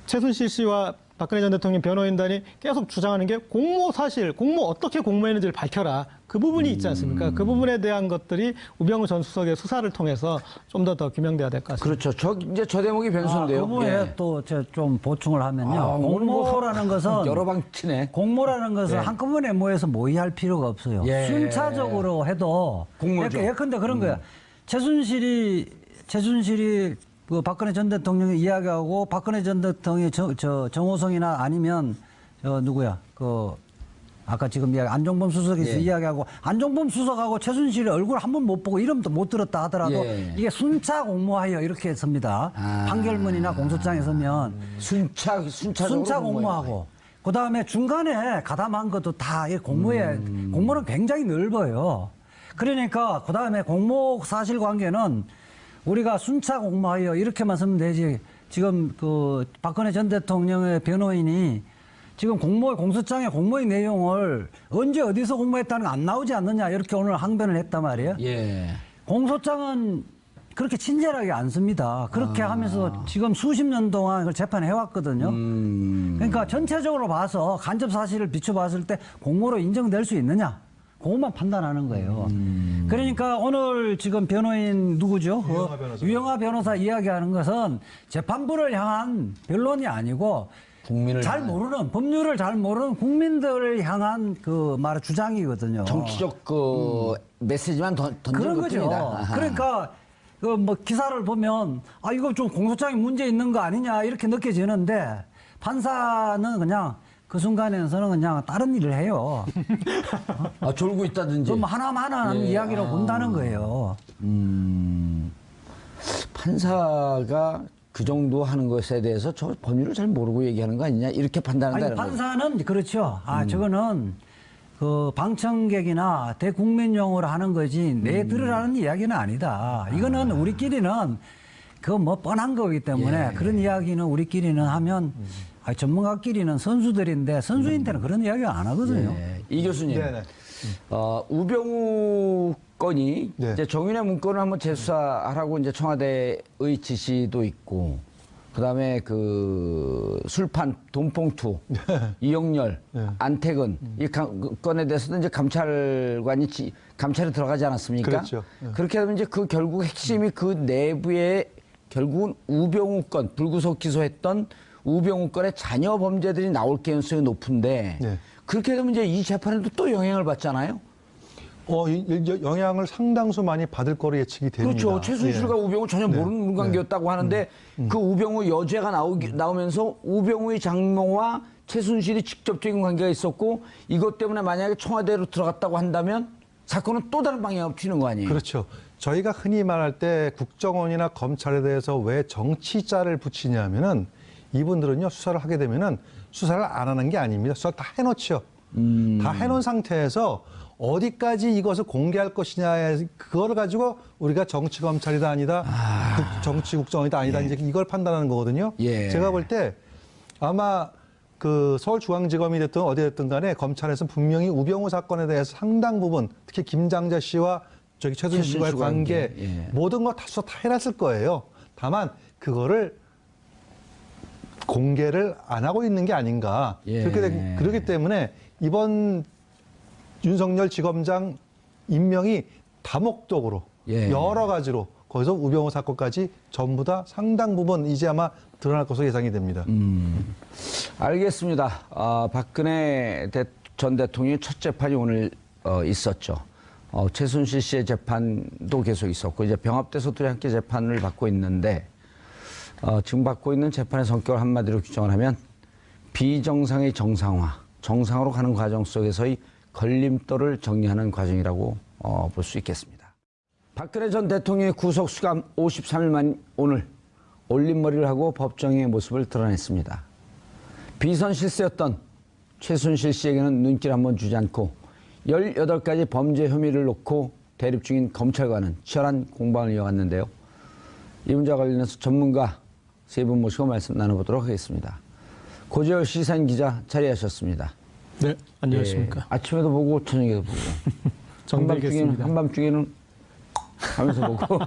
최순실 씨와 박근혜 전 대통령 변호인단이 계속 주장하는 게 공모 어떻게 공모했는지를 밝혀라. 그 부분이 있지 않습니까? 그 부분에 대한 것들이 우병우 전 수석의 수사를 통해서 좀 더 규명돼야 될 것 같습니다. 그렇죠. 이제 저 대목이 변수인데요. 그 부분에 또 좀 보충을 하면요. 공모라는 것은 여러 방치네. 공모라는 것은 한꺼번에 모여서 모의할 필요가 없어요. 순차적으로 해도 공모죠. 예컨대 그런 거야. 최순실이 그 박근혜 전 대통령이 이야기하고 박근혜 전 대통령이 정호성이나 아니면 누구야 아까 지금 이야기 안종범 수석에서 이야기하고 안종범 수석하고 최순실의 얼굴 한 번 못 보고 이름도 못 들었다 하더라도 이게 순차 공모하여 이렇게 씁니다. 판결문이나 공소장에 서면 순차 공모하고 그다음에 중간에 가담한 것도 다 이 공모는 굉장히 넓어요. 그러니까 그다음에 공모 사실관계는 우리가 순차 공모하여 이렇게만 쓰면 되지. 지금 그 박근혜 전 대통령의 변호인이 지금 공소장의 공모의 내용을 언제 어디서 공모했다는 거 안 나오지 않느냐 이렇게 오늘 항변을 했단 말이에요. 예. 공소장은 그렇게 친절하게 안 씁니다. 그렇게 하면서 지금 수십 년 동안 그걸 재판해 왔거든요. 그러니까 전체적으로 봐서 간접 사실을 비춰봤을 때 공모로 인정될 수 있느냐? 그것만 판단하는 거예요. 그러니까 오늘 지금 변호인 누구죠? 유영하 변호사 이야기하는 것은 재판부를 향한 변론이 아니고 국민을 잘 향한 모르는 법률을 잘 모르는 국민들을 향한 그 말 주장이거든요. 정치적 그 메시지만 던진 그런 거죠. 것뿐이다. 그러니까 그 뭐 기사를 보면 아 이거 좀 공소장에 문제 있는 거 아니냐 이렇게 느껴지는데 판사는 그냥 그 순간에서는 그냥 다른 일을 해요. 아, 졸고 있다든지. 그럼 하나하나 하는 이야기로 본다는 거예요. 판사가 그 정도 하는 것에 대해서 저 법률을 잘 모르고 얘기하는 거 아니냐 이렇게 판단한다는 아니, 거죠. 판사는 그렇죠. 아 저거는 그 방청객이나 대국민용으로 하는 거지 내 들으라는 이야기는 아니다. 이거는 우리끼리는 그거 뭐 뻔한 거기 때문에 그런 이야기는 우리끼리는 하면 전문가끼리는 선수들인데 선수인한테는 그런 이야기 안 하거든요. 예. 이 교수님, 네네. 우병우 건이 네. 이제 정윤의 문건을 한번 재수사하라고 이제 청와대의 지시도 있고, 그다음에 그 술판 돈봉투, 이영렬, 안태근 이 건에 대해서도 이제 감찰관이 감찰이 들어가지 않았습니까? 그렇죠. 그렇게 되면 이제 그 결국 핵심이 그 내부에 결국은 우병우 건 불구속 기소했던 우병우 건의 자녀 범죄들이 나올 가능성이 높은데 네. 그렇게 되면 이제 이 재판에도 또 영향을 받잖아요. 영향을 상당수 많이 받을 거로 예측이 됩니다. 그렇죠. 최순실과 예. 우병우 전혀 모르는 물관계였다고 하는데 그 우병우 여죄가 나오면서 우병우의 장모와 최순실이 직접적인 관계가 있었고 이것 때문에 만약에 청와대로 들어갔다고 한다면 사건은 또 다른 방향으로 튀는 거 아니에요? 그렇죠. 저희가 흔히 말할 때 국정원이나 검찰에 대해서 왜 정치자를 붙이냐면은 이분들은요 수사를 하게 되면은 수사를 안 하는 게 아닙니다. 수사를 다 해놓죠. 다 해놓은 상태에서 어디까지 이것을 공개할 것이냐 그거를 가지고 우리가 정치 검찰이다 아니다, 정치 국정원이다 아니다 이제 이걸 판단하는 거거든요. 예. 제가 볼 때 아마 그 서울중앙지검이 됐든 어디 됐든 간에 검찰에서 분명히 우병우 사건에 대해서 상당 부분 특히 김장자 씨와 최순실 씨와의 관계 예. 모든 거 다 수사 다 해놨을 거예요. 다만 그거를 공개를 안 하고 있는 게 아닌가. 예. 그렇기 때문에 이번 윤석열 지검장 임명이 다목적으로 예. 여러 가지로 거기서 우병우 사건까지 전부 다 상당 부분 이제 아마 드러날 것으로 예상이 됩니다. 알겠습니다. 박근혜 전 대통령의 첫 재판이 오늘 있었죠. 최순실 씨의 재판도 계속 있었고 이제 병합돼서도 함께 재판을 받고 있는데 지금 받고 있는 재판의 성격을 한마디로 규정을 하면 비정상의 정상화, 정상으로 가는 과정 속에서의 걸림돌을 정리하는 과정이라고 볼 수 있겠습니다. 박근혜 전 대통령의 구속 수감 53일 만 오늘 올림머리를 하고 법정의 모습을 드러냈습니다. 비선 실세였던 최순실 씨에게는 눈길 한번 주지 않고 18가지 범죄 혐의를 놓고 대립 중인 검찰과는 치열한 공방을 이어갔는데요. 이 문제와 관련해서 전문가 세 분 모시고 말씀 나눠보도록 하겠습니다. 고재열 시사인 기자 자리하셨습니다. 네, 안녕하십니까. 예, 아침에도 보고 저녁에도 보고 정리하겠습니다. 한밤중에는 하면서 보고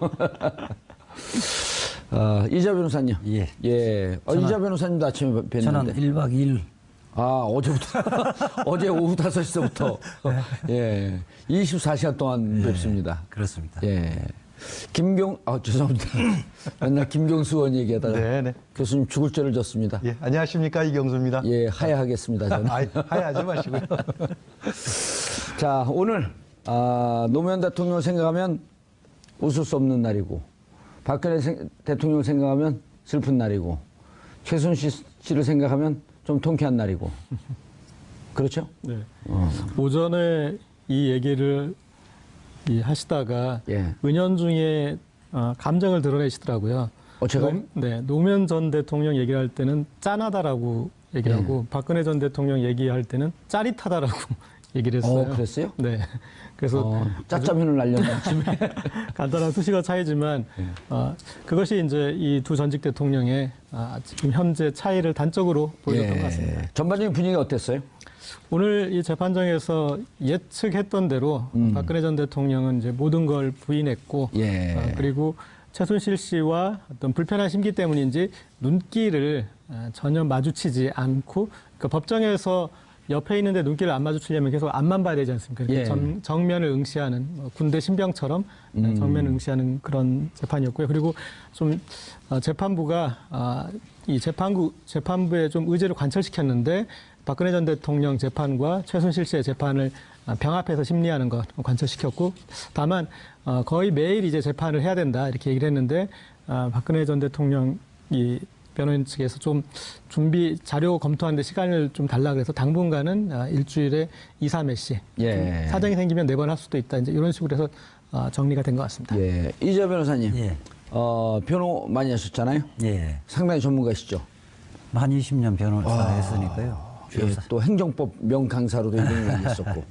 이자 변호사님. 예. 이자 변호사님도 아침에 뵀는데. 저는 1박 2일. 어제부터 어제 오후 5시부터 예. 24시간 동안 뵙습니다. 그렇습니다. 예. 죄송합니다. 맨날 김경수 의원 얘기하다가 네네. 교수님 죽을 죄를 졌습니다. 예, 안녕하십니까 이경수입니다. 예, 하야하겠습니다. 저는. 하야하지 마시고요. 자, 오늘 노무현 대통령을 생각하면 웃을 수 없는 날이고 박근혜 대통령을 생각하면 슬픈 날이고 최순실 씨를 생각하면 좀 통쾌한 날이고 그렇죠? 네. 오전에 이 얘기를 하시다가 예. 은연중에 감정을 드러내시더라고요. 제가요? 네, 노무현 전 대통령 얘기를 할 때는 짠하다라고 얘기를 하고 박근혜 전 대통령 얘기할 때는 짜릿하다라고 얘기를 했어요. 그랬어요? 네. 그래서 짜짜면을 날렸네. 간단한 수식어 차이지만 그것이 이제 이 두 전직 대통령의 지금 현재 차이를 단적으로 보여줬던 것 같습니다. 전반적인 분위기가 어땠어요? 오늘 이 재판정에서 예측했던 대로 박근혜 전 대통령은 이제 모든 걸 부인했고 그리고 최순실 씨와 어떤 불편한 심기 때문인지 눈길을 전혀 마주치지 않고 그러니까 법정에서 옆에 있는데 눈길을 안 마주치려면 계속 앞만 봐야 되지 않습니까? 정면을 응시하는 군대 신병처럼 정면을 응시하는 그런 재판이었고요. 그리고 좀 재판부가 이 재판부의 좀 의제를 관철시켰는데 박근혜 전 대통령 재판과 최순실 씨의 재판을 병합해서 심리하는 것 관철시켰고 다만 거의 매일 이제 재판을 해야 된다 이렇게 얘기를 했는데 박근혜 전 대통령 이 변호인 측에서 좀 준비 자료 검토하는데 시간을 좀 달라 그래서 당분간은 일주일에 2, 3회씩 사정이 생기면 4번 할 수도 있다 이제 이런 식으로 해서 정리가 된 것 같습니다. 이재 변호사님, 변호 많이 하셨잖아요. 상당히 전문가시죠. 한 20년 변호사 했으니까요. 또 행정법 명강사로도 이름을 날렸었고.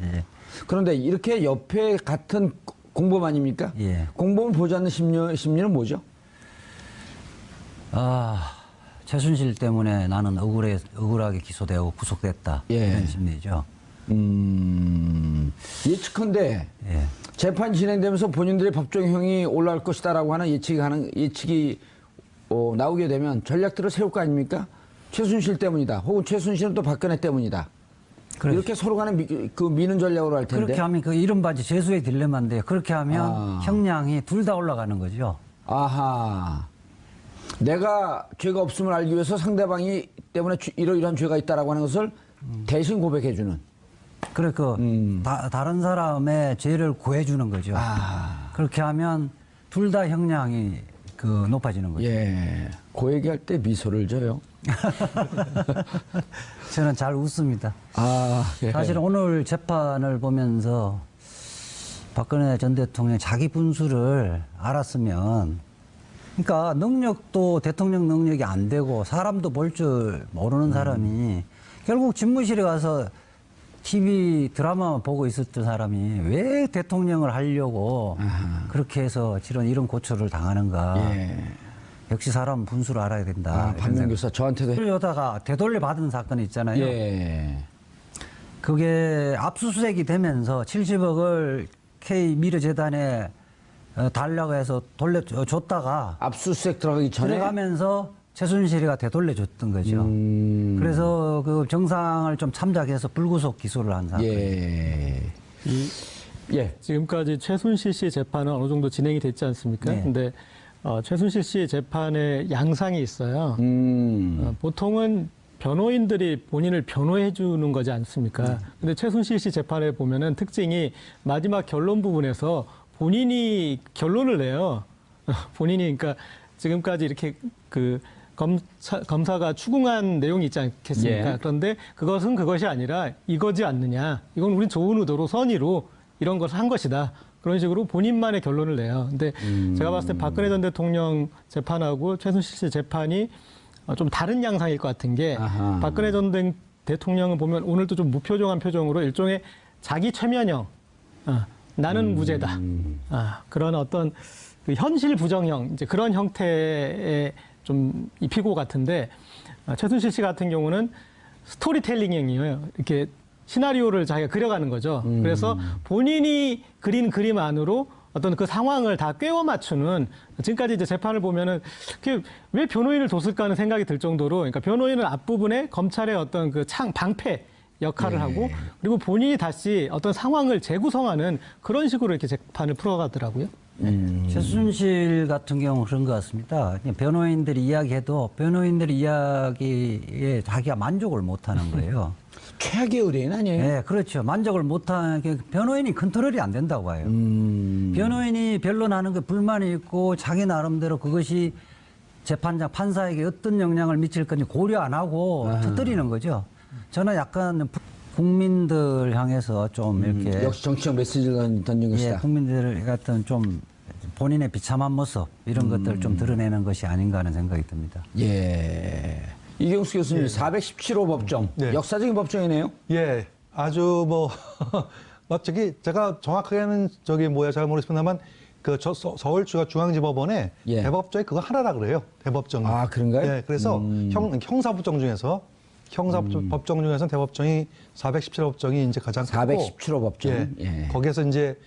그런데 이렇게 옆에 같은 공범 아닙니까? 공범을 보지 않는 심리는 뭐죠? 최순실 때문에 나는 억울하게 기소되고 구속됐다. 이런 심리죠. 예측컨대 재판 진행되면서 본인들의 법정형이 올라올 것이다라고 하는 예측이 나오게 되면 전략들을 세울 거 아닙니까? 최순실 때문이다. 혹은 최순실은 또 박근혜 때문이다. 그렇지. 이렇게 서로 간에 미는 전략으로 할 텐데. 그렇게 하면 그 이른바 재수의 딜레마인데요. 그렇게 하면 형량이 둘 다 올라가는 거죠. 아하. 내가 죄가 없음을 알기 위해서 상대방이 때문에 이러이러한 죄가 있다라고 하는 것을 대신 고백해주는. 다른 사람의 죄를 구해주는 거죠. 그렇게 하면 둘 다 형량이 높아지는 거죠. 그 얘기할 때 미소를 져요. 저는 잘 웃습니다. 사실 오늘 재판을 보면서 박근혜 전 대통령이 자기 분수를 알았으면 그러니까 능력도 대통령 능력이 안 되고 사람도 볼 줄 모르는 사람이 결국 집무실에 가서 TV 드라마만 보고 있었던 사람이 왜 대통령을 하려고 그렇게 해서 이런 고초를 당하는가. 역시 사람은 분수를 알아야 된다. 박명교사 저한테도 그러다가 되돌려 받은 사건이 있잖아요. 그게 압수수색이 되면서 70억을 K미르재단에 달라고 해서 돌려줬다가 압수수색 들어가기 전에 들어가면서 최순실이가 되돌려줬던 거죠. 그래서 그 정상을 좀 참작해서 불구속 기소를 한 사건. 지금까지 최순실 씨 재판은 어느 정도 진행이 됐지 않습니까? 근데 최순실 씨 재판에 양상이 있어요. 보통은 변호인들이 본인을 변호해 주는 거지 않습니까? 근데 최순실 씨 재판에 보면은 특징이 마지막 결론 부분에서 본인이 결론을 내요. 본인이 그러니까 지금까지 이렇게 검사가 추궁한 내용이 있지 않겠습니까? 그런데 그것은 그것이 아니라 이거지 않느냐. 이건 우린 좋은 의도로 선의로 이런 것을 한 것이다. 그런 식으로 본인만의 결론을 내요. 근데 제가 봤을 때 박근혜 전 대통령 재판하고 최순실 씨 재판이 좀 다른 양상일 것 같은 게 박근혜 전 대통령을 보면 오늘도 좀 무표정한 표정으로 일종의 자기 최면형, 나는 무죄다. 그런 어떤 그 현실 부정형, 이제 그런 형태의 좀 입히고 같은데 최순실 씨 같은 경우는 스토리텔링형이에요. 이렇게 시나리오를 자기가 그려가는 거죠. 그래서 본인이 그린 그림 안으로 어떤 그 상황을 다 꿰어 맞추는 지금까지 이제 재판을 보면은 왜 변호인을 뒀을까 하는 생각이 들 정도로 그러니까 변호인은 앞부분에 검찰의 어떤 그 방패 역할을 하고 그리고 본인이 다시 어떤 상황을 재구성하는 그런 식으로 이렇게 재판을 풀어가더라고요. 최순실 같은 경우 그런 것 같습니다. 변호인들이 이야기해도 변호인들의 이야기에 자기가 만족을 못하는 거예요. 최악의 의뢰인 아니에요? 네, 그렇죠. 만족을 못하는 게 변호인이 컨트롤이 안 된다고 봐요. 변호인이 변론하는 게 불만이 있고 자기 나름대로 그것이 재판장 판사에게 어떤 영향을 미칠 건지 고려 안 하고 터뜨리는 거죠. 저는 약간 국민들 향해서 좀 이렇게 역시 정치적 메시지를 던진 것이다. 국민들 같은 좀 본인의 비참한 모습 이런 것들을 좀 드러내는 것이 아닌가 하는 생각이 듭니다. 이경수 교수님, 417호 법정, 네. 역사적인 법정이네요. 예, 아주 뭐 저기 제가 정확하게는 잘 모르겠습니다만 서울중앙지법원에 예. 대법정이 그거 하나라 그래요. 대법정이. 아, 그런가요? 네, 그래서 형사법정 중에서 형사법정 중에서 대법정이 417법정이 이제 가장 크고 417호 법정. 예, 예. 거기에서 이제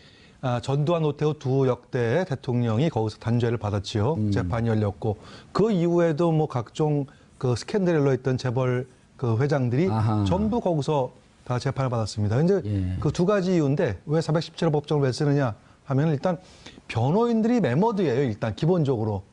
전두환, 노태우 두 역대 대통령이 거기서 단죄를 받았지요. 재판이 열렸고 그 이후에도 뭐 각종 그 스캔들에 일어있던 재벌 그 회장들이 아하. 전부 거기서 다 재판을 받았습니다. 이제 예. 그 두 가지 이유인데 왜 417호 법정을 왜 쓰느냐 하면 일단 변호인들이 매머드예요. 일단 기본적으로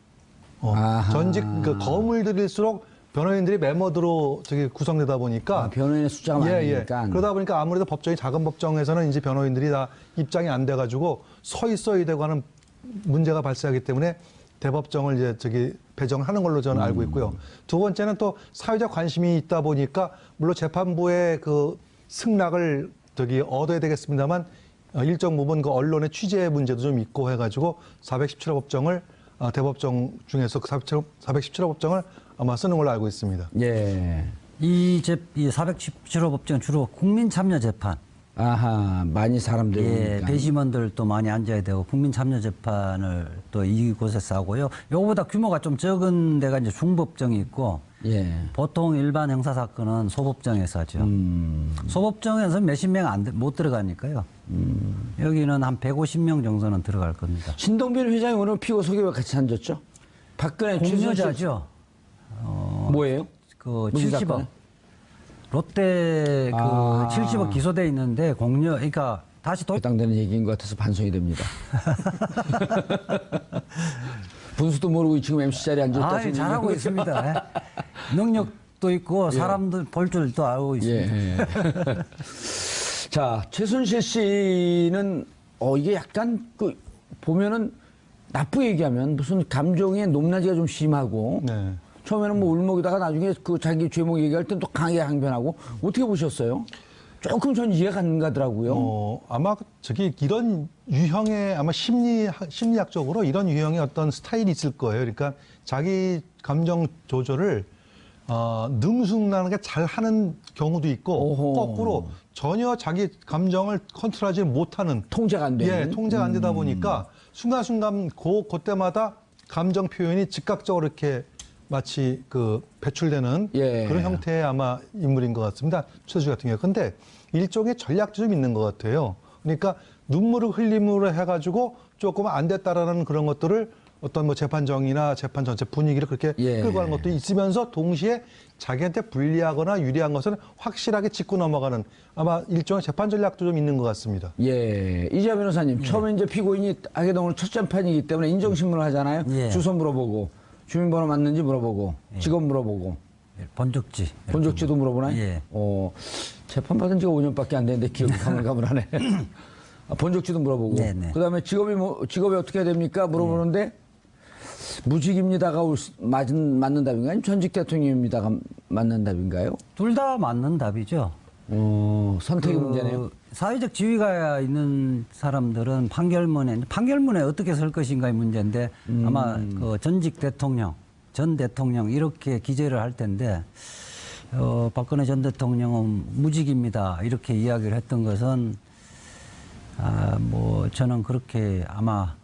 아하. 전직 그 거물들일수록 변호인들이 매머드로 구성되다 보니까 변호인의 숫자가 많으니까. 그러다 보니까 아무래도 법정이 작은 법정에서는 이제 변호인들이 다 입장이 안 돼가지고 서 있어야 되고 하는 문제가 발생하기 때문에 대법정을 이제 배정하는 걸로 저는 알고 있고요. 두 번째는 또 사회적 관심이 있다 보니까 물론 재판부의 그 승낙을 얻어야 되겠습니다만 일정 부분 그 언론의 취재 문제도 좀 있고 해가지고 417호 법정을 대법정 중에서 417호 법정을 아마 쓰는 걸로 알고 있습니다. 예. 이 417호 법정 주로 국민 참여 재판. 아하, 많이 사람들이 예, 오니까. 배심원들도 많이 앉아야 되고 국민 참여 재판을 또 이곳에서 하고요. 요거보다 규모가 좀 적은 데가 이제 중법정이 있고 예. 보통 일반 형사 사건은 소법정에서 하죠. 소법정에서 몇십 명 못 들어가니까요. 여기는 한 150명 정도는 들어갈 겁니다. 신동빈 회장이 오늘 피고 소개와 같이 앉았죠? 박근혜 최순실 공여자죠. 뭐예요? 그 무슨 70억. 사건이요? 롯데 그 70억 기소돼 있는데 그러니까 다시 해당되는 얘기인 것 같아서 반성이 됩니다. 분수도 모르고 지금 MC 자리에 앉았다. 잘하고 있습니다. 예. 능력도 있고 사람들 볼 줄도 알고 있습니다. 예. 자, 최순실 씨는 이게 약간 보면은 나쁘게 얘기하면 무슨 감정의 높낮이가 좀 심하고 네. 처음에는 뭐 울먹이다가 나중에 자기 죄목 얘기할 땐 또 강하게 항변하고 어떻게 보셨어요? 조금 전 이해가 안 가더라고요. 아마 이런 유형의 아마 심리학적으로 이런 유형의 어떤 스타일이 있을 거예요. 그러니까 자기 감정 조절을 능숙하게 잘 하는 경우도 있고 오호. 거꾸로 전혀 자기 감정을 컨트롤하지 못하는 통제가 안 되는. 예, 통제가 안 되다 보니까 순간순간 그때마다 감정 표현이 즉각적으로 이렇게 마치 배출되는 예. 그런 형태의 아마 인물인 것 같습니다. 최순실 같은 경우. 근데 일종의 전략도 좀 있는 것 같아요. 그러니까 눈물을 흘림으로 해가지고 조금 안 됐다라는 그런 것들을 어떤 뭐 재판정이나 재판 전체 분위기를 그렇게 예. 끌고 가는 것도 있으면서 동시에 자기한테 불리하거나 유리한 것은 확실하게 짚고 넘어가는 아마 일종의 재판 전략도 좀 있는 것 같습니다. 예. 이재 변호사님, 처음에 이제 피고인이 하게 되면 첫 재판이기 때문에 인정신문을 하잖아요. 예. 주소 물어보고, 주민번호 맞는지 물어보고, 직업 물어보고, 본적지. 본적지도 물어보나요? 예. 재판 받은 지가 5년밖에 안 됐는데 기억이 가물가물하네. 본적지도 물어보고. 네네. 그다음에 직업이 어떻게 됩니까? 물어보는데 무직입니다가 맞는 답인가요? 아니면 전직 대통령입니다가 맞는 답인가요? 둘 다 맞는 답이죠. 선택의 문제네요. 사회적 지위가 있는 사람들은 판결문에 어떻게 쓸 것인가의 문제인데 아마 전직 대통령, 전 대통령 이렇게 기재를 할 텐데 박근혜 전 대통령은 무직입니다 이렇게 이야기를 했던 것은 저는 그렇게 아마